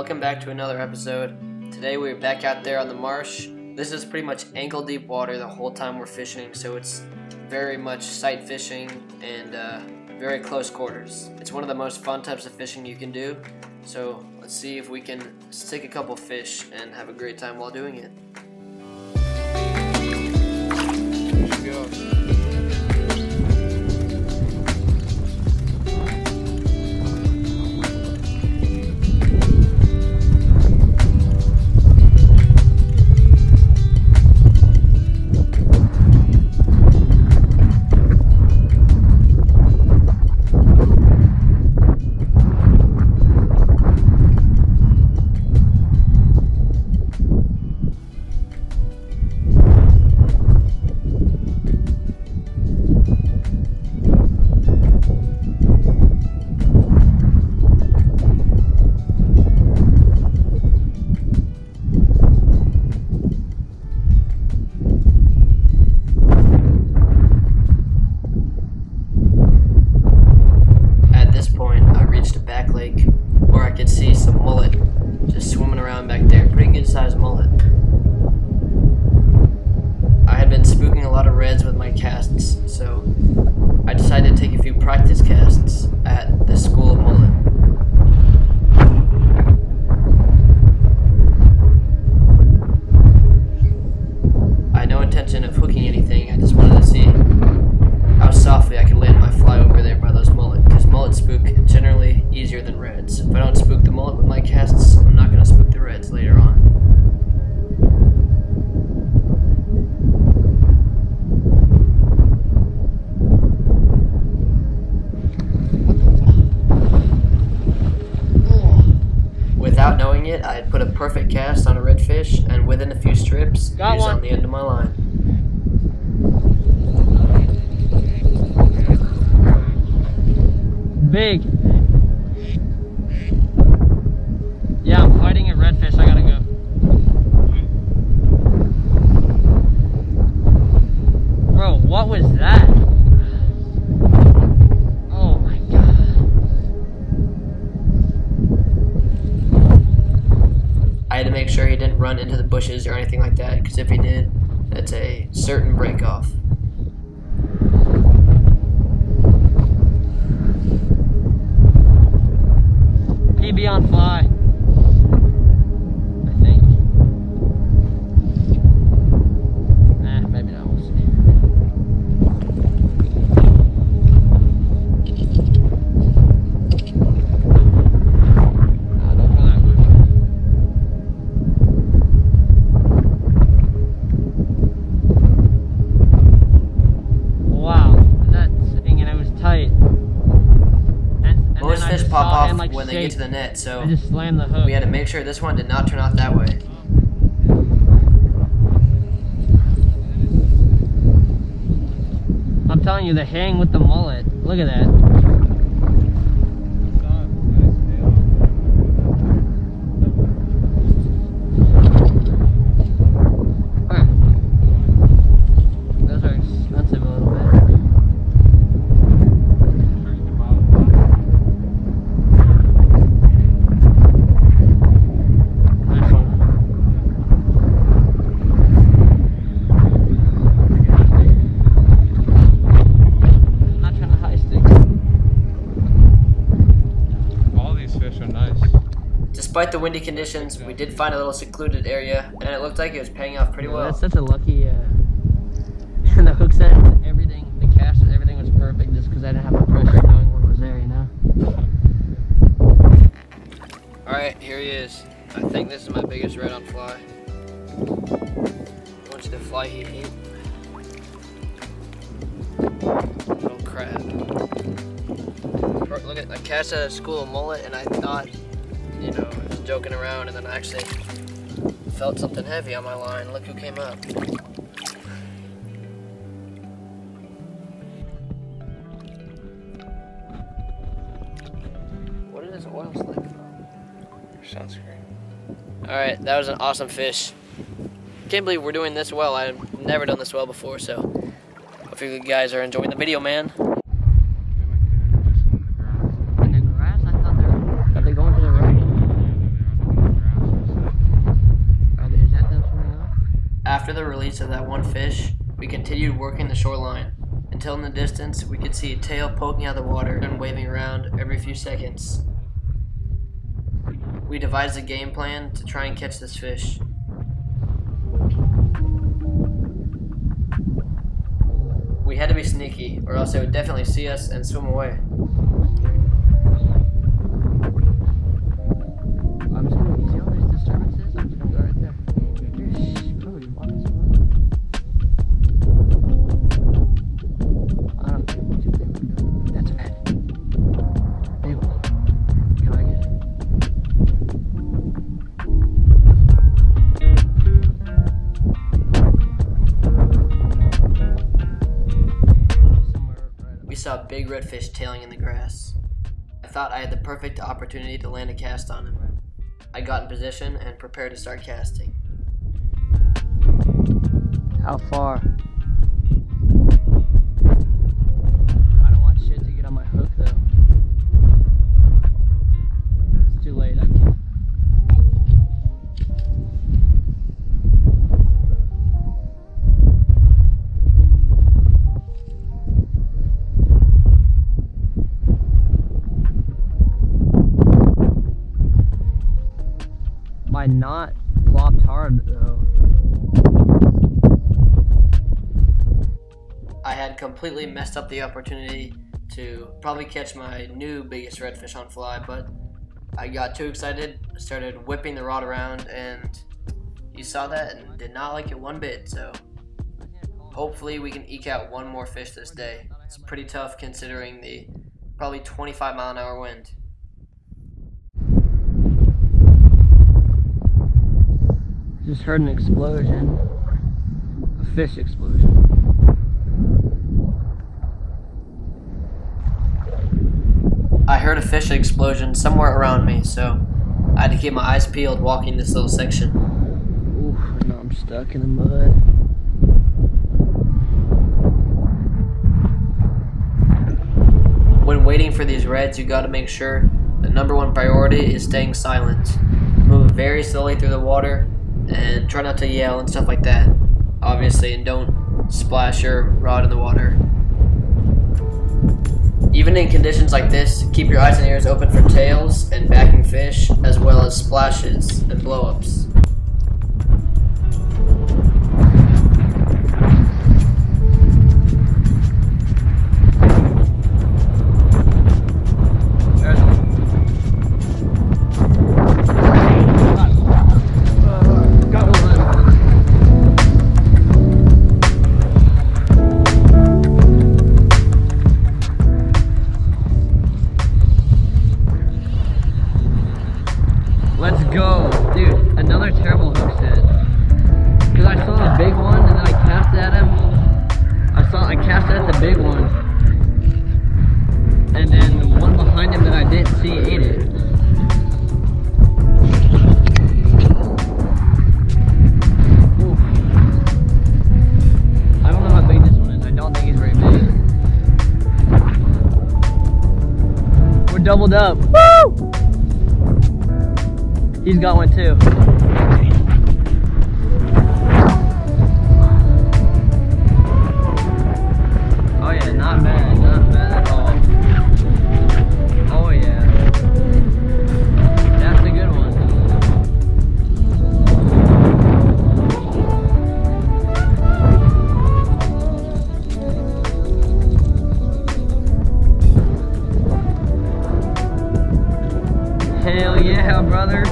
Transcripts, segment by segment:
Welcome back to another episode. Today we're back out there on the marsh. This is pretty much ankle deep water the whole time we're fishing, so it's very much sight fishing and very close quarters. It's one of the most fun types of fishing you can do, so let's see if we can stick a couple fish and have a great time while doing it. Here we go. Where I could see some mullet just swimming around back there. Pretty good sized mullet. I had been spooking a lot of reds with my casts, so I decided to take a few practice casts at the School of Mullet. I had no intention of hooking anything. I just wanted to see how softly I could land my fly over there by those mullet, because mullet spook generally easier than reds. If I don't spook the mullet with my casts, I'm not going to spook the reds later on. Without knowing it, I had put a perfect cast on a redfish, and within a few strips, he was on the end of my line. Big. Yeah, I'm fighting a redfish. I gotta go. Bro, what was that? Oh my god. I had to make sure he didn't run into the bushes or anything like that, because if he did, that's a certain break off. PB on fly, I think. Maybe not, we'll see. Don't go that way. Wow, that's sitting and it was tight. Most fish pop off when they get to the net, so I just slammed the hook. We had to make sure this one did not turn out that way. I'm telling you, the hang with the mullet. Look at that. Those are expensive a little bit. Despite the windy conditions, we did find a little secluded area, and it looked like it was paying off pretty well. That's such a lucky, and the hook set, everything, the cast, everything was perfect just because I didn't have the pressure knowing one was there, you know? Alright, here he is. I think this is my biggest red on fly. I want you to fly he ate. Little crab. Look at, I cast at a School of Mullet, and I thought, you know, I was joking around, and then I actually felt something heavy on my line. Look who came up. What is this oil slick from? Sunscreen. Alright, that was an awesome fish. Can't believe we're doing this well. I've never done this well before, so hopefully you guys are enjoying the video, man. In the grass? I thought they were going to the right. the release of that one fish, we continued working the shoreline, until in the distance we could see a tail poking out of the water and waving around every few seconds. We devised a game plan to try and catch this fish. We had to be sneaky, or else they would definitely see us and swim away. I'm just gonna, you see all these disturbances? I'm just gonna go right there. Probably walking somewhere. I don't think what you think we're doing. That's bad. Big one. You like it? We saw a big redfish tailing in the grass. I thought I had the perfect opportunity to land a cast on him. I got in position and prepared to start casting. How far? I don't want shit to get on my hook though. It's too late, I can't. My knot flopped hard though. I had completely messed up the opportunity to probably catch my new biggest redfish on fly, but I got too excited, started whipping the rod around, and you saw that and did not like it one bit, so hopefully we can eke out one more fish this day. It's pretty tough considering the probably 25-mile-an-hour wind. Just heard an explosion. A fish explosion. I heard a fish explosion somewhere around me, so I had to keep my eyes peeled walking this little section. Ooh, now I'm stuck in the mud. When waiting for these reds, you gotta make sure the #1 priority is staying silent. Move very slowly through the water and try not to yell and stuff like that, obviously, and don't splash your rod in the water. Even in conditions like this, keep your eyes and ears open for tails and backing fish, as well as splashes and blow-ups. Let's go. Dude, another terrible hook set. Because I saw a big one and then I cast at him. I cast at the big one. And then the one behind him that I didn't see ate it. Ooh. I don't know how big this one is. I don't think he's very big. We're doubled up. Woo! He's got one too. Oh yeah, not bad at all. Oh yeah. That's a good one. Hell yeah, brother.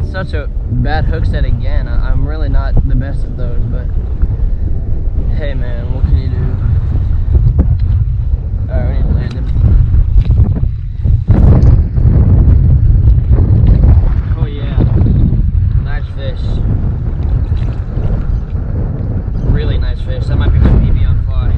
Such a bad hook set again. I'm really not the best at those, but hey man, what can you do? Alright, we need to land him. Oh yeah, nice fish. Really nice fish. That might be my PB on fly.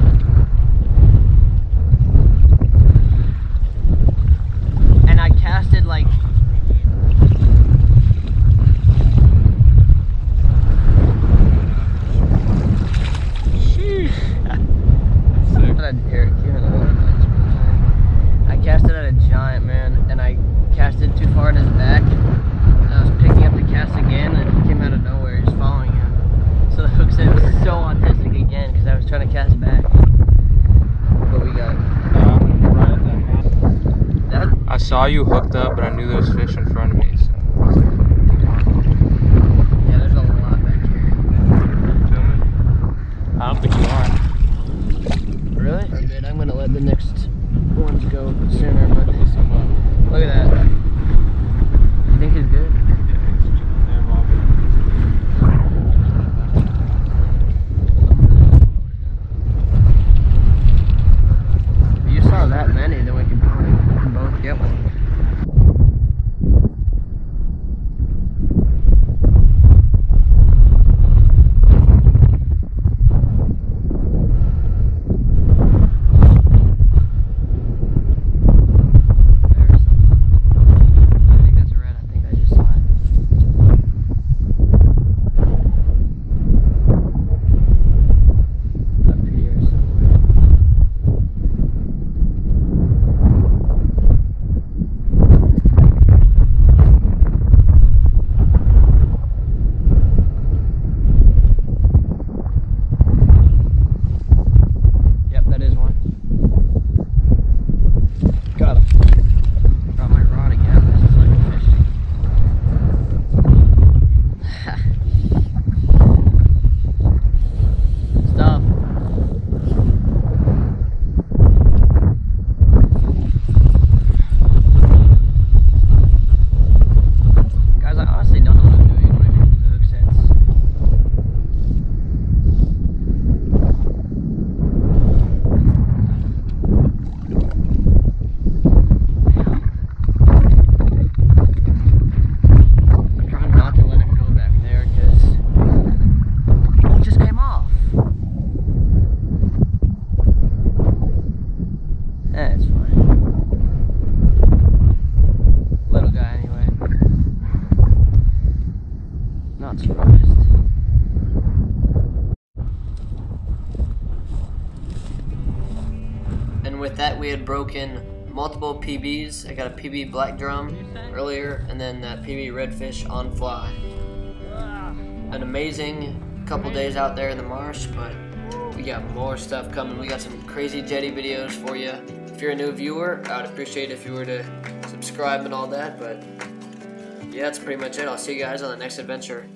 saw you hooked up, but I knew there was fish in front of me. So I was like, come on. Yeah, there's a lot back here. Feel me? I don't think you are. Really? Alright, I'm gonna let the next ones go sooner, but look at that. You think he's good? If you saw that many, then we can probably both get one. It's fine. Little guy anyway. Not surprised. And with that, we had broken multiple PBs. I got a PB black drum earlier, and then that PB redfish on fly. An amazing couple days out there in the marsh, but we got more stuff coming. We got some crazy jetty videos for you. If you're a new viewer, I would appreciate it if you were to subscribe and all that, but yeah, that's pretty much it. I'll see you guys on the next adventure.